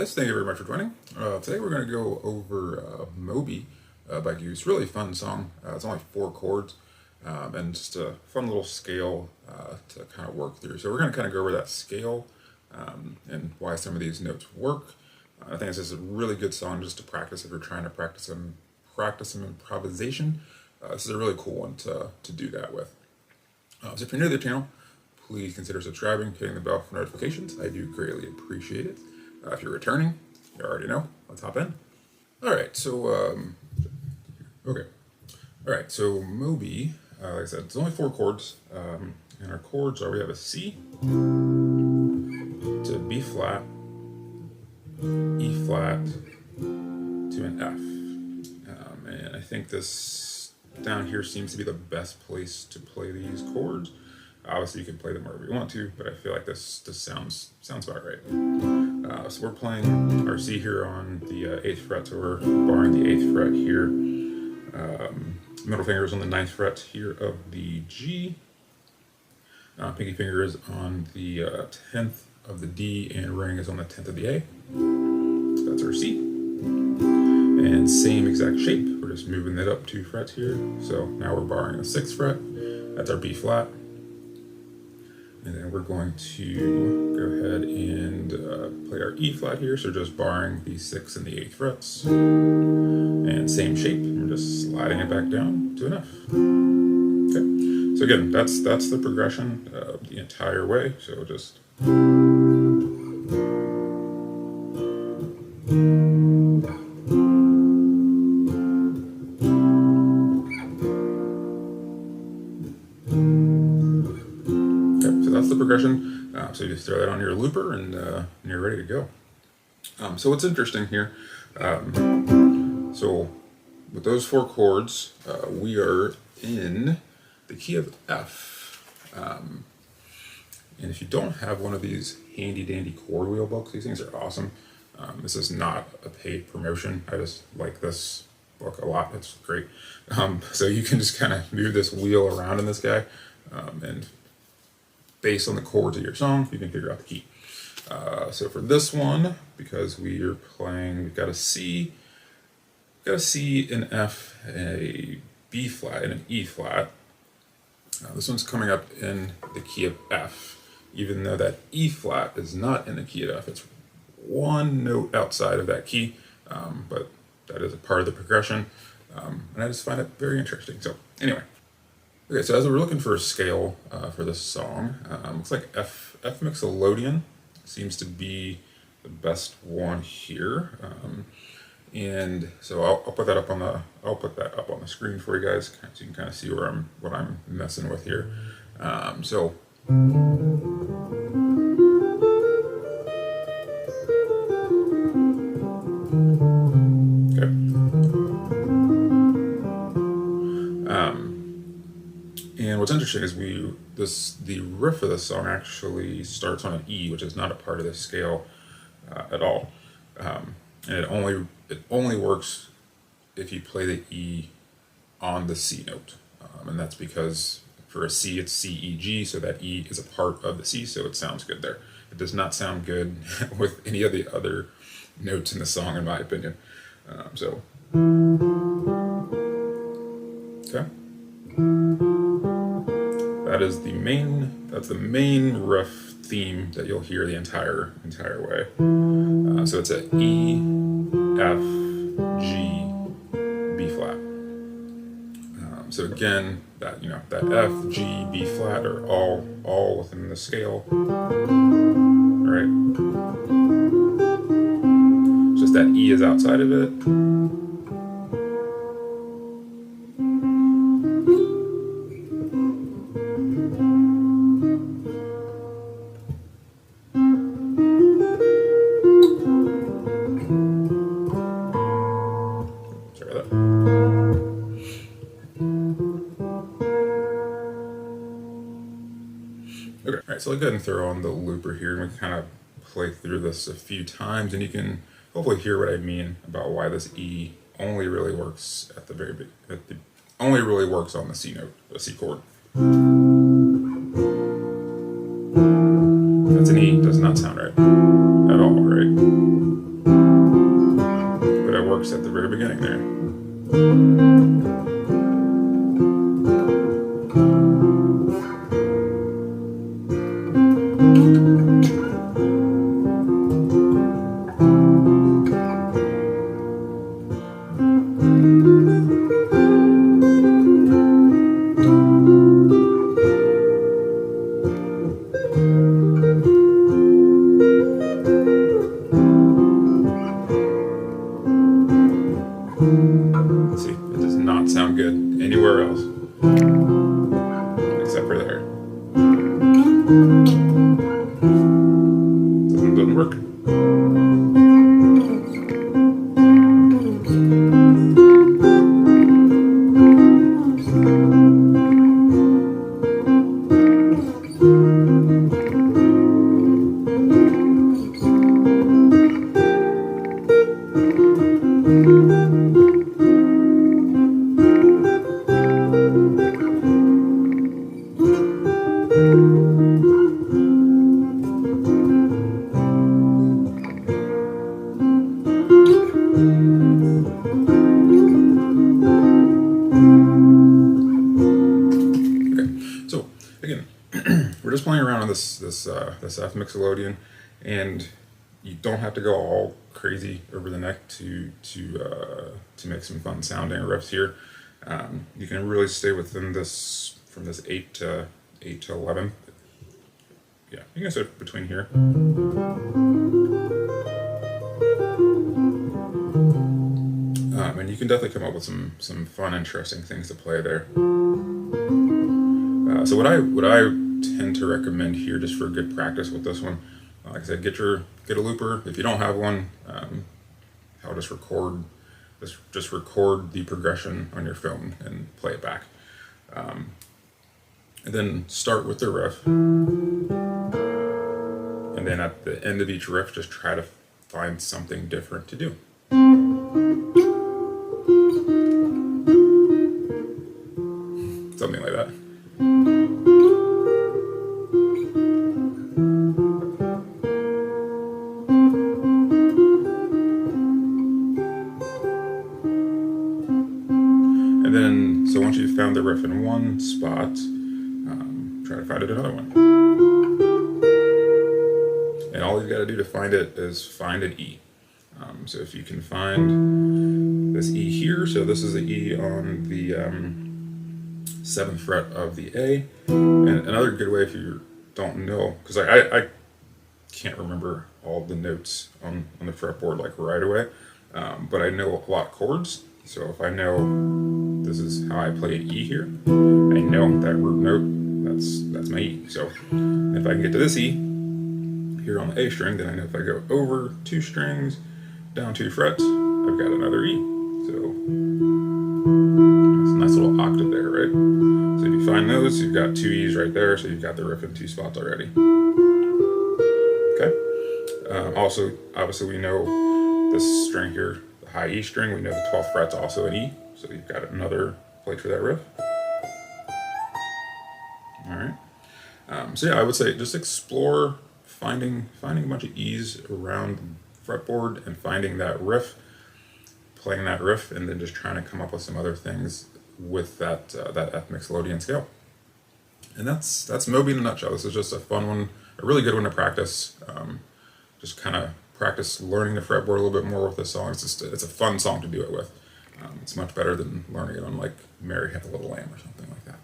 guys, thank you very much for joining. Today we're going to go over Moby by Goose. Really fun song. It's only 4 chords and just a fun little scale to kind of work through. So we're going to kind of go over that scale and why some of these notes work. I think it's just a really good song just to practice if you're trying to practice some improvisation. This is a really cool one to do that with. So if you're new to the channel, please consider subscribing, hitting the bell for notifications. I do greatly appreciate it. If you're returning, you already know. Let's hop in. All right, so so Moby, like I said, it's only 4 chords, and our chords are, we have a C to B flat, E flat to an F, and I think this down here seems to be the best place to play these chords. Obviously, you can play them wherever you want to, but I feel like this sounds about right. So we're playing our C here on the 8th fret, so we're barring the 8th fret here. Middle finger is on the 9th fret here of the G. Pinky finger is on the 10th of the D, and ring is on the 10th of the A. So that's our C. And same exact shape. We're just moving it up 2 frets here. So now we're barring the 6th fret. That's our B flat. And then we're going to go ahead and play our E flat here, so just barring the 6th and the 8th frets. And same shape, we're just sliding it back down to an F. Okay, so again, that's the progression the entire way, so just... That's the progression. So you just throw that on your looper and you're ready to go. So what's interesting here, so with those 4 chords, we are in the key of F. And if you don't have one of these handy dandy chord wheel books, these things are awesome. This is not a paid promotion. I just like this book a lot. It's great. So you can just kind of move this wheel around in this guy, and based on the chords of your song, you can figure out the key. So for this one, because we are playing, we've got a C, an F, a B flat, and an E flat. This one's coming up in the key of F, even though that E flat is not in the key of F. It's 1 note outside of that key, but that is a part of the progression, and I just find it very interesting. So anyway. Okay, so as we're looking for a scale for this song, looks like F Mixolydian seems to be the best one here, and so I'll put that up on the screen for you guys, so you can kind of see what I'm messing with here. So. And what's interesting is the riff of this song actually starts on an E, which is not a part of this scale at all. And it only works if you play the E on the C note. And that's because for a C, it's C, E, G, so that E is a part of the C, so it sounds good there. It does not sound good with any of the other notes in the song, in my opinion. Okay. That's the main riff theme that you'll hear the entire way. So it's a E, F, G, B flat. So again, that F, G, B flat are all within the scale. All right. It's just that E is outside of it. Okay, all right, so I'll go ahead and throw on the looper here, and we can kind of play through this a few times, and you can hopefully hear what I mean about why this E only really works at the very beginning. Only really works on the C note, the C chord. That's an E, does not sound right at all, right? works at the very beginning there. See, it does not sound good anywhere else except for there. Doesn't work. We're just playing around on this F Mixolydian, and you don't have to go all crazy over the neck to make some fun sounding riffs here. You can really stay within this, from this 8 to 11. Yeah, you can start between here. And you can definitely come up with some fun, interesting things to play there. So what I tend to recommend here, just for good practice with this one, like I said, get a looper. If you don't have one, I'll just record the progression on your phone and play it back. And then start with the riff, and then at the end of each riff, just try to find something different to do. Something like that. And then, so once you've found the riff in one spot, try to find it another one. And all you've got to do to find it is find an E. So if you can find this E here, so this is the E on the 7th fret of the A. And another good way, if you don't know, because I can't remember all the notes on the fretboard like right away, but I know a lot of chords. So if I know this is how I play an E here, I know that root note, that's my E. So if I can get to this E here on the A string, then I know if I go over 2 strings, down 2 frets, I've got another E. So it's a nice little octave there, right? So if you find those, you've got 2 E's right there, so you've got the riff in 2 spots already. Okay. Also, obviously we know this string here, the high E string, we know the 12th fret's also an E, so you've got another plate for that riff. All right. So yeah, I would say just explore finding a bunch of E's around the fretboard and finding that riff, playing that riff, and then just trying to come up with some other things with that F Mixolydian scale. And that's Moby in a nutshell. This is just a fun one, a really good one to practice. Just kind of practice learning the fretboard a little bit more with this song. It's a fun song to do it with. It's much better than learning it on like Mary Had a Little Lamb or something like that.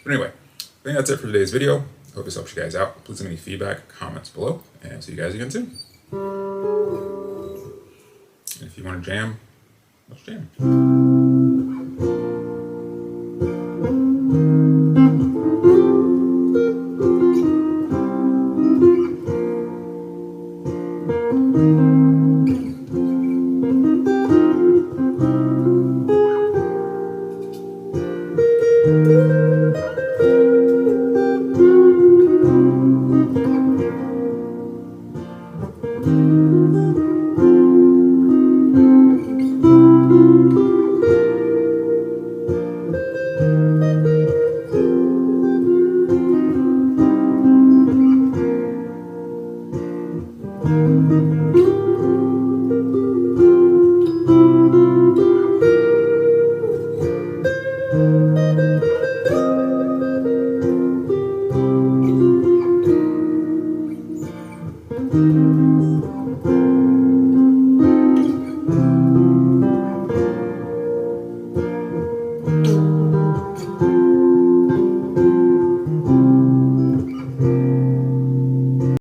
But anyway, I think that's it for today's video. Hope this helps you guys out. Please leave any feedback, comments below, and see you guys again soon. And if you want to jam, let's jam.